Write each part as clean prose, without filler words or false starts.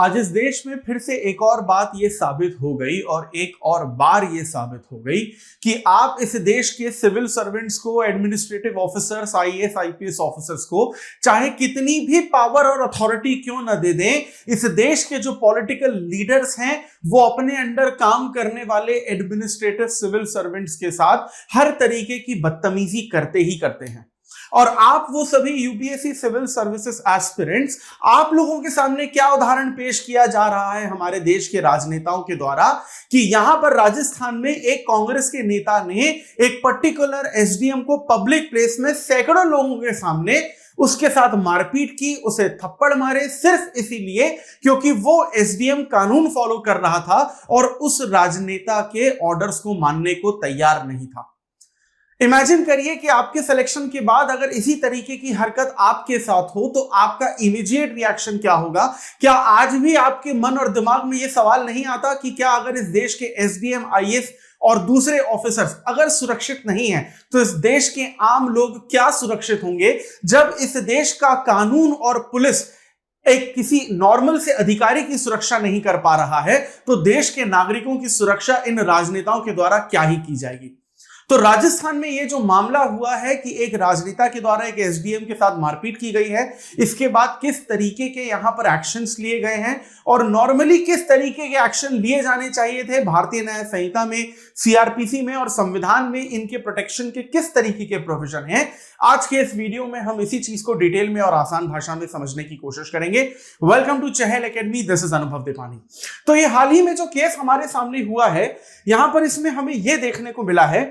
आज इस देश में फिर से एक और बात ये साबित हो गई और एक और बार ये साबित हो गई कि आप इस देश के सिविल सर्वेंट्स को, administrative officers, IAS IPS officers को चाहे कितनी भी पावर और अथॉरिटी क्यों न दे दें, इस देश के जो पॉलिटिकल लीडर्स हैं वो अपने अंडर काम करने वाले एडमिनिस्ट्रेटिव सिविल सर्वेंट्स के साथ हर तरीके की बदतमीजी करते ही करते हैं। और आप वो सभी यूपीएससी सिविल सर्विसेज एस्पिरेंट्स, आप लोगों के सामने क्या उदाहरण पेश किया जा रहा है हमारे देश के राजनेताओं के द्वारा कि यहां पर राजस्थान में एक कांग्रेस के नेता ने एक पर्टिकुलर एसडीएम को पब्लिक प्लेस में सैकड़ों लोगों के सामने उसके साथ मारपीट की, उसे थप्पड़ मारे, सिर्फ इसीलिए क्योंकि वो एसडीएम कानून फॉलो कर रहा था और उस राजनेता के ऑर्डर्स को मानने को तैयार नहीं था। इमेजिन करिए कि आपके सिलेक्शन के बाद अगर इसी तरीके की हरकत आपके साथ हो तो आपका इमीडिएट रिएक्शन क्या होगा? क्या आज भी आपके मन और दिमाग में यह सवाल नहीं आता कि क्या अगर इस देश के एसडीएम, आईएएस और दूसरे ऑफिसर्स अगर सुरक्षित नहीं हैं तो इस देश के आम लोग क्या सुरक्षित होंगे? जब इस देश का कानून और पुलिस एक किसी नॉर्मल से अधिकारी की सुरक्षा नहीं कर पा रहा है तो देश के नागरिकों की सुरक्षा इन राजनेताओं के द्वारा क्या ही की जाएगी। तो राजस्थान में ये जो मामला हुआ है कि एक राजनेता के द्वारा एक एसडीएम के साथ मारपीट की गई है, इसके बाद किस तरीके के यहां पर एक्शंस लिए गए हैं और नॉर्मली किस तरीके के एक्शन लिए जाने चाहिए थे भारतीय न्याय संहिता में, सीआरपीसी में और संविधान में इनके प्रोटेक्शन के किस तरीके के प्रोविजन हैं, आज के इस वीडियो में हम इसी चीज को डिटेल में और आसान भाषा में समझने की कोशिश करेंगे। Welcome to Chahal academy, this is Anubhav Deepani. तो ये हाल ही में जो केस हमारे सामने हुआ है, यहां पर इसमें हमें यह देखने को मिला है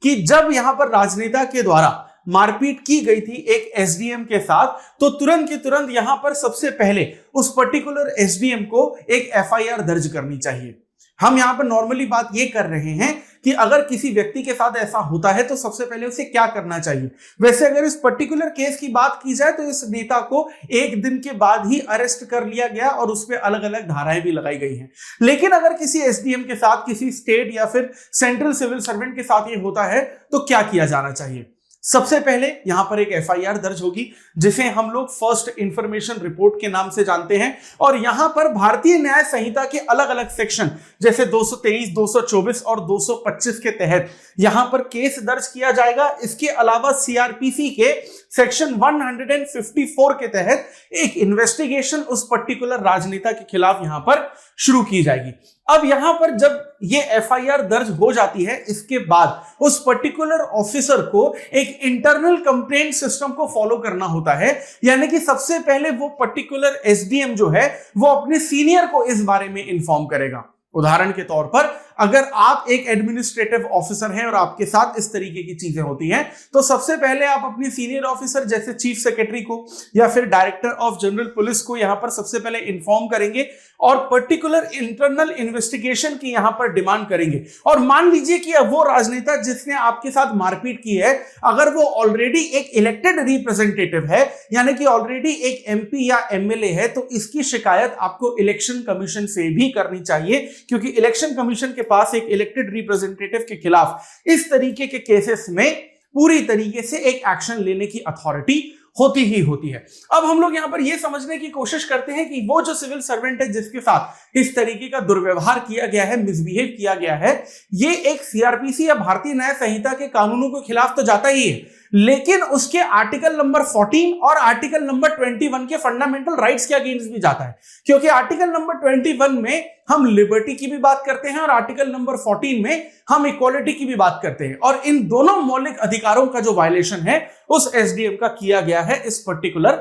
कि जब यहां पर राजनेता के द्वारा मारपीट की गई थी एक एसडीएम के साथ तो तुरंत के तुरंत यहां पर सबसे पहले उस पर्टिकुलर एसडीएम को एक एफआईआर दर्ज करनी चाहिए। हम यहां पर नॉर्मली बात ये कर रहे हैं कि अगर किसी व्यक्ति के साथ ऐसा होता है तो सबसे पहले उसे क्या करना चाहिए। वैसे अगर इस पर्टिकुलर केस की बात की जाए तो इस नेता को एक दिन के बाद ही अरेस्ट कर लिया गया और उस पर अलग अलग धाराएं भी लगाई गई हैं। लेकिन अगर किसी एसडीएम के साथ, किसी स्टेट या फिर सेंट्रल सिविल सर्वेंट के साथ ये होता है तो क्या किया जाना चाहिए? सबसे पहले यहां पर एक एफआईआर दर्ज होगी जिसे हम लोग फर्स्ट इंफॉर्मेशन रिपोर्ट के नाम से जानते हैं और यहां पर भारतीय न्याय संहिता के अलग अलग सेक्शन जैसे 223, 224 और 225 के तहत यहां पर केस दर्ज किया जाएगा। इसके अलावा सीआरपीसी के सेक्शन 154 के तहत एक इन्वेस्टिगेशन उस पर्टिकुलर राजनेता के खिलाफ यहां पर शुरू की जाएगी। अब यहां पर जब ये एफआईआर दर्ज हो जाती है, इसके बाद उस पर्टिकुलर ऑफिसर को एक इंटरनल कंप्लेंट सिस्टम को फॉलो करना होता है, यानी कि सबसे पहले वो पर्टिकुलर एसडीएम जो है वो अपने सीनियर को इस बारे में इन्फॉर्म करेगा। उदाहरण के तौर पर अगर आप एक एडमिनिस्ट्रेटिव ऑफिसर हैं और आपके साथ इस तरीके की चीजें होती हैं तो सबसे पहले आप अपने सीनियर ऑफिसर जैसे चीफ सेक्रेटरी को या फिर डायरेक्टर ऑफ जनरल पुलिस को यहां पर सबसे पहले इन्फॉर्म करेंगे और पर्टिकुलर इंटरनल इन्वेस्टिगेशन की यहां पर डिमांड करेंगे। और मान लीजिए कि वो राजनेता जिसने आपके साथ मारपीट की है, अगर वो ऑलरेडी एक इलेक्टेड रिप्रेजेंटेटिव है यानी कि ऑलरेडी एक एमपी या एमएलए है तो इसकी शिकायत आपको इलेक्शन कमीशन से भी करनी चाहिए, क्योंकि इलेक्शन कमीशन के पास एक इलेक्टेड रिप्रेजेंटेटिव के खिलाफ इस तरीके के केसेस में पूरी तरीके से एक एक्शन लेने की अथॉरिटी होती ही होती है। अब हम लोग यहां पर यह समझने की कोशिश करते हैं कि वो जो सिविल सर्वेंट है जिसके साथ इस तरीके का दुर्व्यवहार किया गया है, मिसबिहेव किया गया है, ये एक सीआरपीसी या भारतीय न्याय संहिता के कानूनों के खिलाफ तो जाता ही है, लेकिन उसके आर्टिकल नंबर 14 और आर्टिकल नंबर 21 के फंडामेंटल राइट्स के अगेंस्ट भी जाता है। क्योंकि आर्टिकल नंबर 21 में हम लिबर्टी की भी बात करते हैं और आर्टिकल नंबर 14 में हम इक्वालिटी की भी बात करते हैं और इन दोनों मौलिक अधिकारों का जो वायलेशन है उस एसडीएम का किया गया है इस पर्टिकुलर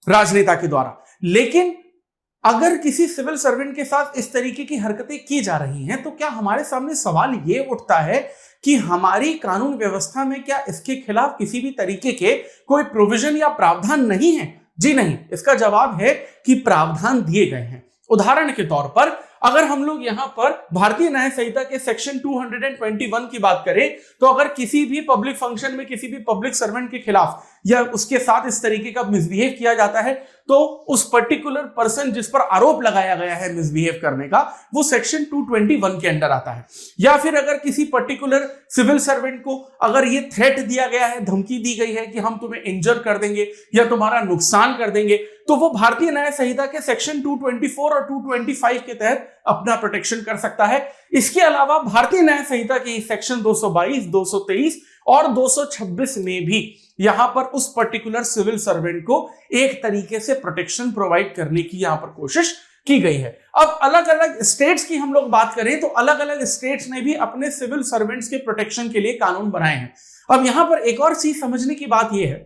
राजनेता के द्वारा। लेकिन अगर किसी सिविल सर्वेंट के साथ इस तरीके की हरकतें की जा रही हैं तो क्या हमारे सामने सवाल यह उठता है कि हमारी कानून व्यवस्था में क्या इसके खिलाफ किसी भी तरीके के कोई प्रोविजन या प्रावधान नहीं है? जी नहीं, इसका जवाब है कि प्रावधान दिए गए हैं। उदाहरण के तौर पर अगर हम लोग यहां पर भारतीय न्याय संहिता के सेक्शन 221 की बात करें तो अगर किसी भी पब्लिक फंक्शन में किसी भी पब्लिक सर्वेंट के खिलाफ या उसके साथ इस तरीके का मिसबिहेव किया जाता है तो उस पर्टिकुलर पर्सन जिस पर आरोप लगाया गया है मिसबिहेव करने का, वो सेक्शन 221 के अंडर आता है। या फिर अगर किसी पर्टिकुलर सिविल सर्वेंट को अगर ये थ्रेट दिया गया है, धमकी दी गई है कि हम तुम्हें इंजर कर देंगे या तुम्हारा नुकसान कर देंगे, तो वो भारतीय न्याय संहिता के सेक्शन 224 और 225 के तहत अपना प्रोटेक्शन कर सकता है। इसके अलावा भारतीय न्याय संहिता के सेक्शन 222, 223 और 226 में भी यहां पर उस पर्टिकुलर सिविल सर्वेंट को एक तरीके से प्रोटेक्शन प्रोवाइड करने की यहां पर कोशिश की गई है। अब अलग अलग स्टेट्स की हम लोग बात करें तो अलग अलग स्टेट्स ने भी अपने सिविल सर्वेंट्स के प्रोटेक्शन के लिए कानून बनाए हैं। अब यहां पर एक और चीज समझने की बात यह है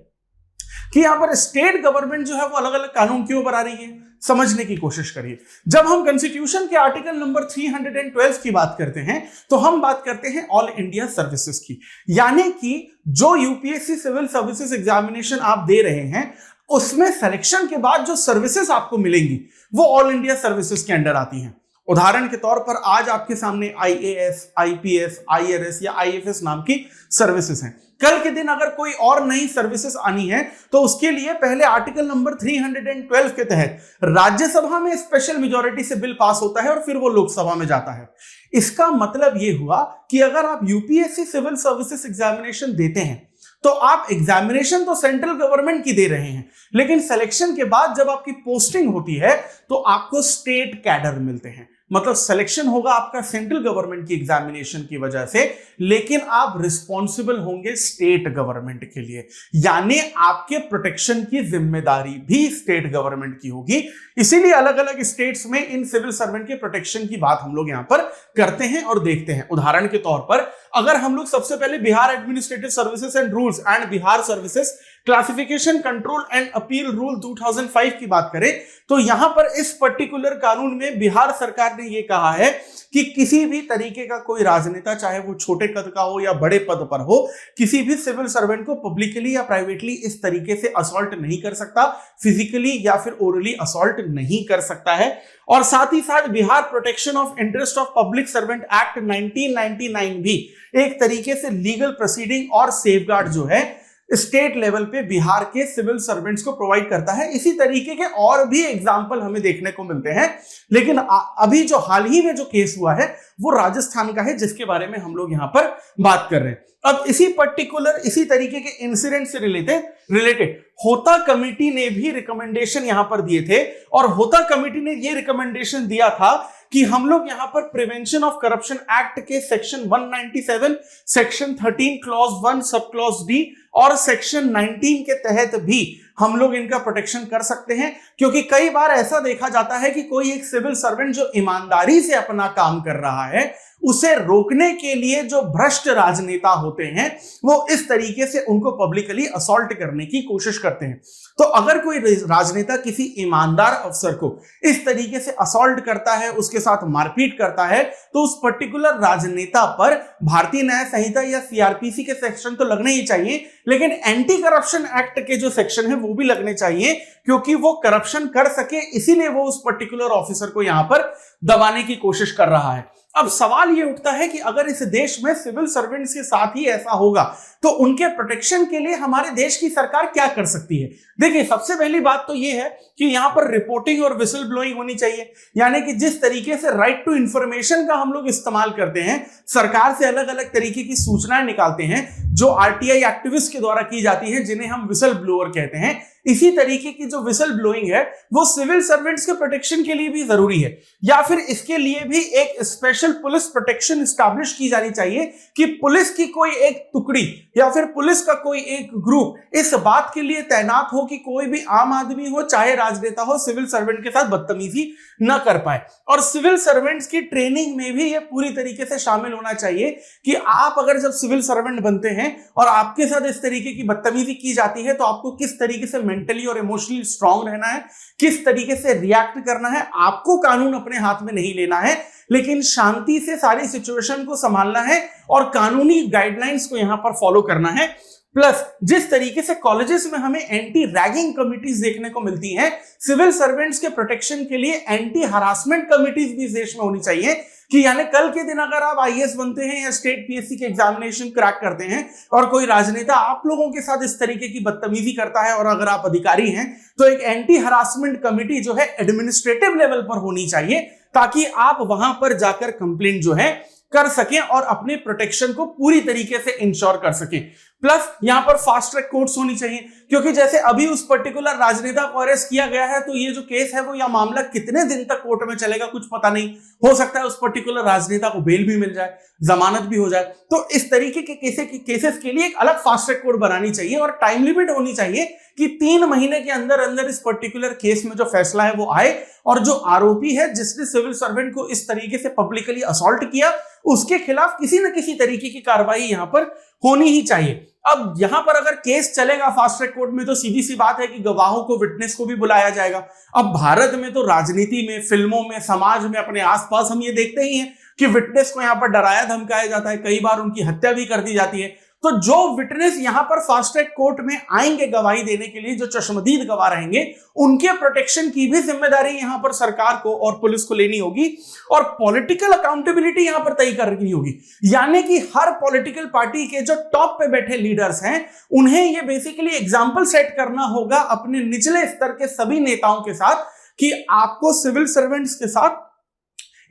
कि यहां पर स्टेट गवर्नमेंट जो है वो अलग अलग कानून क्यों बना रही है, समझने की कोशिश करिए। जब हम कॉन्स्टिट्यूशन के आर्टिकल नंबर 312 की बात करते हैं तो हम बात करते हैं ऑल इंडिया सर्विसेज की, यानी कि जो यूपीएससी सिविल सर्विसेज एग्जामिनेशन आप दे रहे हैं उसमें सिलेक्शन के बाद जो सर्विसेज आपको मिलेंगी वो ऑल इंडिया सर्विसेज के अंडर आती हैं। उदाहरण के तौर पर आज आपके सामने आईएएस, आईपीएस, आईआरएस या आईएफएस नाम की सर्विसेज हैं। कल के दिन अगर कोई और नई सर्विसेज आनी है तो उसके लिए पहले आर्टिकल नंबर 312 के तहत राज्यसभा में स्पेशल मेजॉरिटी से बिल पास होता है और फिर वो लोकसभा में जाता है। इसका मतलब ये हुआ कि अगर आप यूपीएससी सिविल सर्विसेज एग्जामिनेशन देते हैं तो आप एग्जामिनेशन तो सेंट्रल गवर्नमेंट की दे रहे हैं, लेकिन सिलेक्शन के बाद जब आपकी पोस्टिंग होती है तो आपको स्टेट कैडर मिलते हैं। मतलब सिलेक्शन होगा आपका सेंट्रल गवर्नमेंट की एग्जामिनेशन की वजह से, लेकिन आप रिस्पॉन्सिबल होंगे स्टेट गवर्नमेंट के लिए, यानी आपके प्रोटेक्शन की जिम्मेदारी भी स्टेट गवर्नमेंट की होगी। इसीलिए अलग अलग स्टेट्स में इन सिविल सर्वेंट के प्रोटेक्शन की बात हम लोग यहां पर करते हैं और देखते हैं। उदाहरण के तौर पर अगर हम लोग सबसे पहले Bihar administrative services and rules and Bihar services classification control and appeal rule 2005 की बात करें तो यहां पर इस पर्टिकुलर कानून में बिहार सरकार ने यह कहा है कि किसी भी तरीके का कोई राजनेता, चाहे वो छोटे कद का हो या बड़े पद पर हो, किसी भी सिविल सर्वेंट को पब्लिकली या प्राइवेटली इस तरीके से असॉल्ट नहीं कर सकता, फिजिकली या फिर ओरली असॉल्ट नहीं कर सकता है। और साथ ही साथ Bihar protection of interest of public servant act 1999 भी एक तरीके से लीगल प्रोसीडिंग और सेफगार्ड जो है स्टेट लेवल पे बिहार के सिविल सर्वेंट्स को प्रोवाइड करता है। इसी तरीके के और भी एग्जाम्पल हमें देखने को मिलते हैं, लेकिन अभी जो हाल ही में जो केस हुआ है वो राजस्थान का है, जिसके बारे में हम लोग यहां पर बात कर रहे हैं। अब इसी तरीके के इंसिडेंट से रिलेटेड होता कमेटी ने भी रिकमेंडेशन यहां पर दिए थे, और होता कमेटी ने ये रिकमेंडेशन दिया था कि हम लोग यहां पर प्रिवेंशन ऑफ करप्शन एक्ट के section 197, section 13 clause 1 sub clause D और सेक्शन 19 के तहत भी हम लोग इनका प्रोटेक्शन कर सकते हैं। क्योंकि कई बार ऐसा देखा जाता है कि कोई एक सिविल सर्वेंट जो ईमानदारी से अपना काम कर रहा है, उसे रोकने के लिए जो भ्रष्ट राजनेता होते हैं वो इस तरीके से उनको पब्लिकली असॉल्ट करने की कोशिश करते हैं। तो अगर कोई राजनेता किसी ईमानदार अफसर को इस तरीके से असॉल्ट करता है, उसके साथ मारपीट करता है, तो उस पर्टिकुलर राजनेता पर भारतीय न्याय संहिता या सीआरपीसी के सेक्शन तो लगने ही चाहिए, लेकिन एंटी करप्शन एक्ट के जो सेक्शन है वो भी लगने चाहिए, क्योंकि वो करप्शन कर सके, इसीलिए वो उस पर्टिकुलर ऑफिसर को यहां पर दबाने की कोशिश कर रहा है। अब सवाल ये उठता है कि अगर इस देश में सिविल सर्वेंट्स के साथ ही ऐसा होगा तो उनके प्रोटेक्शन के लिए हमारे देश की सरकार क्या कर सकती है। देखिए, सबसे पहली बात तो ये है कि यहां पर रिपोर्टिंग और विसल ब्लोइंग होनी चाहिए, यानी कि जिस तरीके से राइट टू इंफॉर्मेशन का हम लोग इस्तेमाल करते हैं, सरकार से अलग अलग तरीके की सूचनाएं निकालते हैं जो आरटीआई एक्टिविस्ट के द्वारा की जाती है, जिन्हें हम विसल ब्लोअर कहते हैं, इसी तरीके की जो विसल ब्लोइंग है वो सिविल सर्वेंट्स के प्रोटेक्शन के लिए भी जरूरी है। या फिर इसके लिए भी एक स्पेशल पुलिस प्रोटेक्शन एस्टैब्लिश की जानी चाहिए कि पुलिस की कोई एक टुकड़ी या फिर पुलिस का कोई एक ग्रुप इस बात के लिए तैनात हो कि कोई भी आम आदमी हो चाहे राजनेता हो सिविल सर्वेंट के साथ बदतमीजी न कर पाए। और सिविल सर्वेंट्स की ट्रेनिंग में भी यह पूरी तरीके से शामिल होना चाहिए कि आप अगर जब सिविल सर्वेंट बनते हैं और आपके साथ इस तरीके की बदतमीजी की जाती है तो आपको किस तरीके से मेंटली और इमोशनली स्ट्रांग रहना है, किस तरीके से रिएक्ट करना है। आपको कानून अपने हाथ में नहीं लेना है, लेकिन शांति से सारी सिचुएशन को संभालना है और कानूनी गाइडलाइंस को यहां पर फॉलो करना है। प्लस जिस तरीके से कॉलेजेस में हमें एंटी रैगिंग कमिटीज देखने को मिलती हैं, सिविल सर्वेंट्स के प्रोटेक्शन के लिए एंटी हरासमेंट कमिटीज भी इस देश में होनी चाहिए कि यानी कल के दिन अगर आप आईएएस बनते हैं या स्टेट पीएससी के एग्जामिनेशन क्रैक करते हैं और कोई राजनेता आप लोगों के साथ इस तरीके की बदतमीजी करता है और अगर आप अधिकारी हैं तो एक एंटी हरासमेंट कमिटी जो है एडमिनिस्ट्रेटिव लेवल पर होनी चाहिए ताकि आप वहां पर जाकर कंप्लेंट जो है कर सकें और अपने प्रोटेक्शन को पूरी तरीके से इंश्योर कर सकें। प्लस यहां पर फास्ट ट्रैक कोर्ट्स होनी चाहिए क्योंकि जैसे अभी उस पर्टिकुलर राजनेता को अरेस्ट किया गया है तो ये जो केस है वो या मामला कितने दिन तक कोर्ट में चलेगा कुछ पता नहीं, हो सकता है उस पर्टिकुलर राजनेता को बेल भी मिल जाए, जमानत भी हो जाए। तो इस तरीके के केसेस के लिए एक अलग फास्ट ट्रैक कोर्ट बनानी चाहिए और टाइम लिमिट होनी चाहिए कि 3 महीने के अंदर अंदर इस पर्टिकुलर केस में जो फैसला है वो आए और जो आरोपी है जिसने सिविल सर्वेंट को इस तरीके से पब्लिकली असॉल्ट किया उसके खिलाफ किसी न किसी तरीके की कार्रवाई यहां पर होनी ही चाहिए। अब यहां पर अगर केस चलेगा फास्ट ट्रैक कोर्ट में तो सीधी सी बात है कि गवाहों को, विटनेस को भी बुलाया जाएगा। अब भारत में तो राजनीति में, फिल्मों में, समाज में, अपने आसपास हम ये देखते ही हैं कि विटनेस को यहां पर डराया धमकाया जाता है, कई बार उनकी हत्या भी कर दी जाती है। तो जो विटनेस यहां पर फास्ट ट्रैक कोर्ट में आएंगे गवाही देने के लिए, जो चश्मदीद गवाह रहेंगे, उनके प्रोटेक्शन की भी जिम्मेदारी यहां पर सरकार को और पुलिस को लेनी होगी और पॉलिटिकल अकाउंटेबिलिटी यहां पर तय करनी होगी। यानी कि हर पॉलिटिकल पार्टी के जो टॉप पे बैठे लीडर्स हैं उन्हें ये बेसिकली एग्जाम्पल सेट करना होगा अपने निचले स्तर के सभी नेताओं के साथ कि आपको सिविल सर्वेंट्स के साथ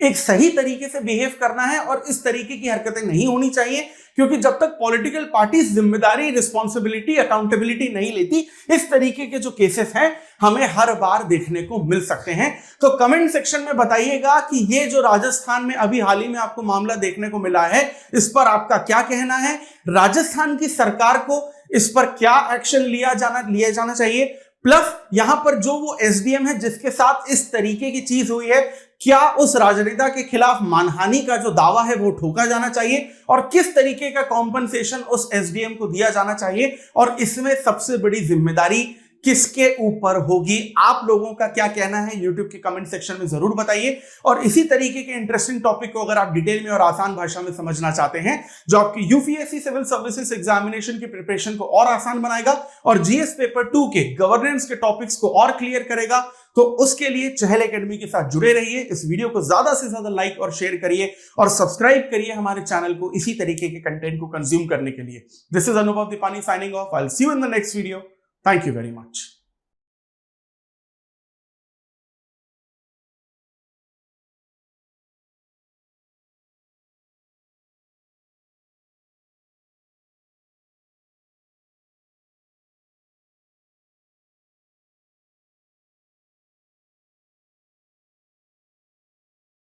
एक सही तरीके से बिहेव करना है और इस तरीके की हरकतें नहीं होनी चाहिए क्योंकि जब तक पॉलिटिकल पार्टी जिम्मेदारी, रिस्पॉन्सिबिलिटी, अकाउंटेबिलिटी नहीं लेती, इस तरीके के जो केसेस हैं हमें हर बार देखने को मिल सकते हैं। तो कमेंट सेक्शन में बताइएगा कि ये जो राजस्थान में अभी हाल ही में आपको मामला देखने को मिला है इस पर आपका क्या कहना है, राजस्थान की सरकार को इस पर क्या एक्शन लिया जाना चाहिए, प्लस यहां पर जो वो एसडीएम है जिसके साथ इस तरीके की चीज हुई है क्या उस राजनेता के खिलाफ मानहानि का जो दावा है वो ठोका जाना चाहिए और किस तरीके का कॉम्पनसेशन उस एसडीएम को दिया जाना चाहिए और इसमें सबसे बड़ी जिम्मेदारी किसके ऊपर होगी। आप लोगों का क्या कहना है यूट्यूब के कमेंट सेक्शन में जरूर बताइए और इसी तरीके के इंटरेस्टिंग टॉपिक को अगर आप डिटेल में और आसान भाषा में समझना चाहते हैं जो आपकी यूपीएससी सिविल सर्विसेज एग्जामिनेशन की प्रिपरेशन को और आसान बनाएगा और जीएस पेपर 2 के गवर्नेंस के टॉपिक्स को और क्लियर करेगा, तो उसके लिए चहल एकेडमी के साथ जुड़े रहिए। इस वीडियो को ज्यादा से ज्यादा लाइक और शेयर करिए और सब्सक्राइब करिए हमारे चैनल को इसी तरीके के कंटेंट को कंज्यूम करने के लिए। This is Anubhav Deepani signing off. I will see you in the next video. Thank you very much.